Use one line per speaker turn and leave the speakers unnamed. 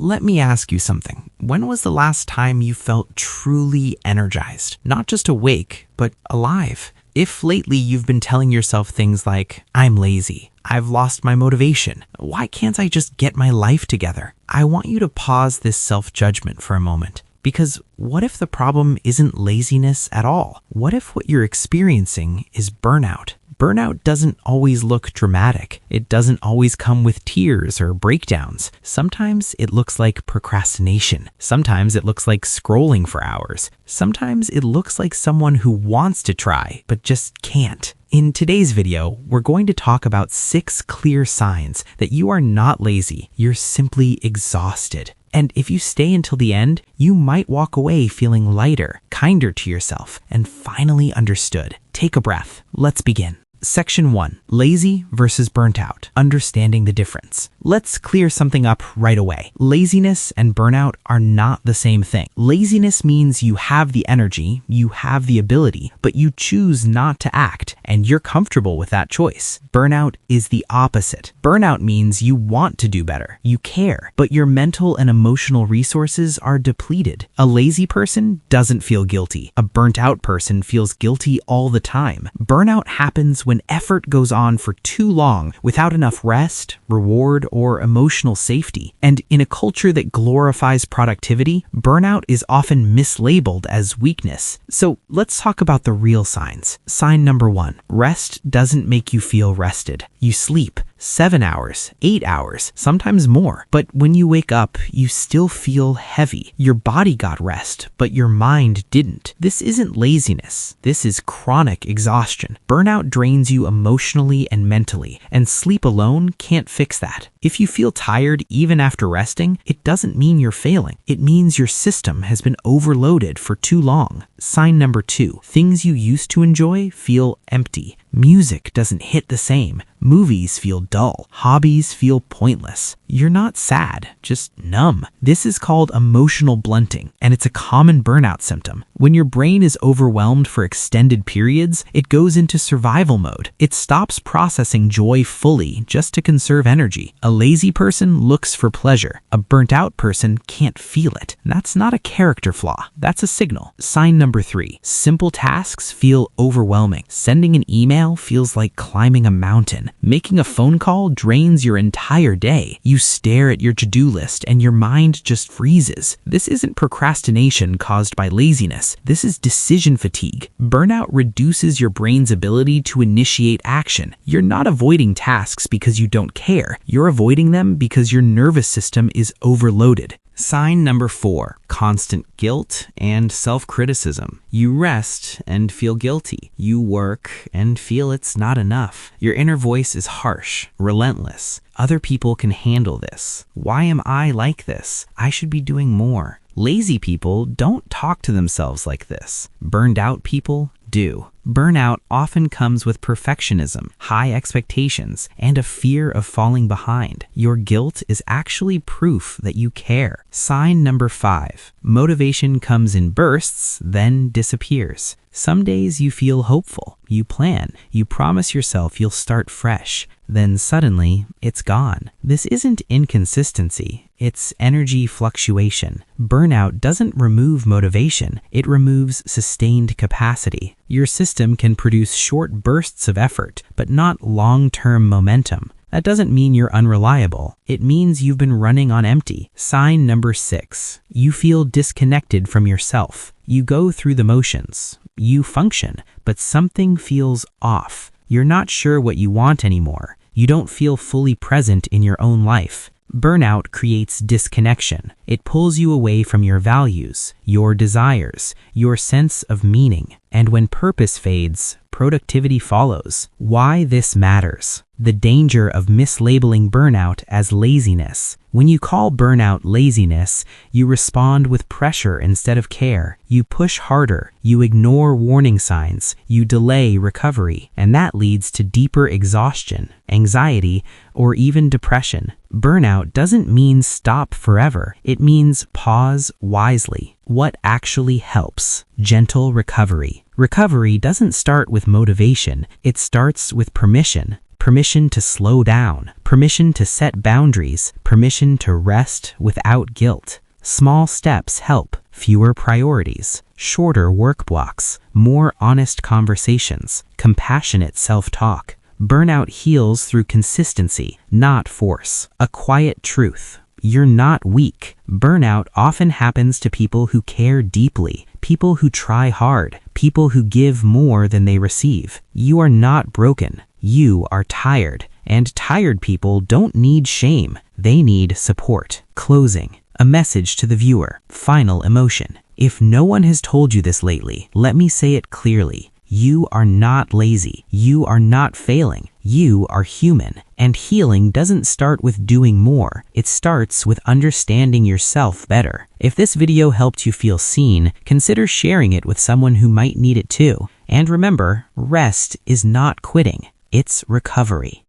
let me ask you something. When was the last time you felt truly energized? Not just awake, but alive? If lately you've been telling yourself things like, I'm lazy, I've lost my motivation, why can't I just get my life together? I want you to pause this self-judgment for a moment. Because what if the problem isn't laziness at all? What if what you're experiencing is burnout? Burnout doesn't always look dramatic. It doesn't always come with tears or breakdowns. Sometimes it looks like procrastination. Sometimes it looks like scrolling for hours. Sometimes it looks like someone who wants to try, but just can't. In today's video, we're going to talk about 6 clear signs that you are not lazy. You're simply exhausted. And if you stay until the end, you might walk away feeling lighter, kinder to yourself, and finally understood. Take a breath. Let's begin. Section 1. Lazy versus burnt out. Understanding the difference. Let's clear something up right away. Laziness and burnout are not the same thing. Laziness means you have the energy, you have the ability, but you choose not to act, and you're comfortable with that choice. Burnout is the opposite. Burnout means you want to do better, you care, but your mental and emotional resources are depleted. A lazy person doesn't feel guilty. A burnt out person feels guilty all the time. Burnout happens when effort goes on for too long without enough rest, reward, or emotional safety. And in a culture that glorifies productivity, burnout is often mislabeled as weakness. So let's talk about the real signs. Sign number 1. Rest doesn't make you feel rested. You sleep 7 hours, 8 hours, sometimes more. But when you wake up, you still feel heavy. Your body got rest, but your mind didn't. This isn't laziness. This is chronic exhaustion. Burnout drains you emotionally and mentally, and sleep alone can't fix that. If you feel tired even after resting, it doesn't mean you're failing. It means your system has been overloaded for too long. Sign number 2. Things you used to enjoy feel empty. Music doesn't hit the same. Movies feel dull. Hobbies feel pointless. You're not sad, just numb. This is called emotional blunting, and it's a common burnout symptom. When your brain is overwhelmed for extended periods, it goes into survival mode. It stops processing joy fully just to conserve energy. A lazy person looks for pleasure. A burnt out person can't feel it. That's not a character flaw. That's a signal. Sign number 3. Simple tasks feel overwhelming. Sending an email feels like climbing a mountain. Making a phone call drains your entire day. You stare at your to-do list and your mind just freezes. This isn't procrastination caused by laziness. This is decision fatigue. Burnout reduces your brain's ability to initiate action. You're not avoiding tasks because you don't care. You're avoiding them because your nervous system is overloaded. Sign number 4. Constant guilt and self-criticism. You rest and feel guilty. You work and feel it's not enough. Your inner voice is harsh, relentless. Other people can handle this. Why am I like this? I should be doing more. Lazy people don't talk to themselves like this. Burned out people do. Burnout often comes with perfectionism, high expectations, and a fear of falling behind. Your guilt is actually proof that you care. Sign number 5. Motivation comes in bursts, then disappears. Some days you feel hopeful. You plan. You promise yourself you'll start fresh. Then suddenly, it's gone. This isn't inconsistency. It's energy fluctuation. Burnout doesn't remove motivation. It removes sustained capacity. Your system can produce short bursts of effort, but not long-term momentum. That doesn't mean you're unreliable. It means you've been running on empty. Sign number 6. You feel disconnected from yourself. You go through the motions. You function, but something feels off. You're not sure what you want anymore. You don't feel fully present in your own life. Burnout creates disconnection. It pulls you away from your values, your desires, your sense of meaning. And when purpose fades, productivity follows. Why this matters. The danger of mislabeling burnout as laziness. When you call burnout laziness, you respond with pressure instead of care. You push harder. You ignore warning signs. You delay recovery. And that leads to deeper exhaustion, anxiety, or even depression. Burnout doesn't mean stop forever. It means pause wisely. What actually helps? Gentle recovery. Recovery doesn't start with motivation. It starts with permission. permission to slow down, permission to set boundaries, permission to rest without guilt. Small steps help. Fewer priorities, shorter work blocks, more honest conversations, compassionate self-talk. Burnout heals through consistency, not force. A quiet truth. You're not weak. Burnout often happens to people who care deeply, people who try hard, people who give more than they receive. You are not broken. You are tired. And tired people don't need shame. They need support. Closing. A message to the viewer. Final emotion. If no one has told you this lately, let me say it clearly. You are not lazy. You are not failing. You are human. And healing doesn't start with doing more. It starts with understanding yourself better. If this video helped you feel seen, consider sharing it with someone who might need it too. And remember, rest is not quitting. It's recovery.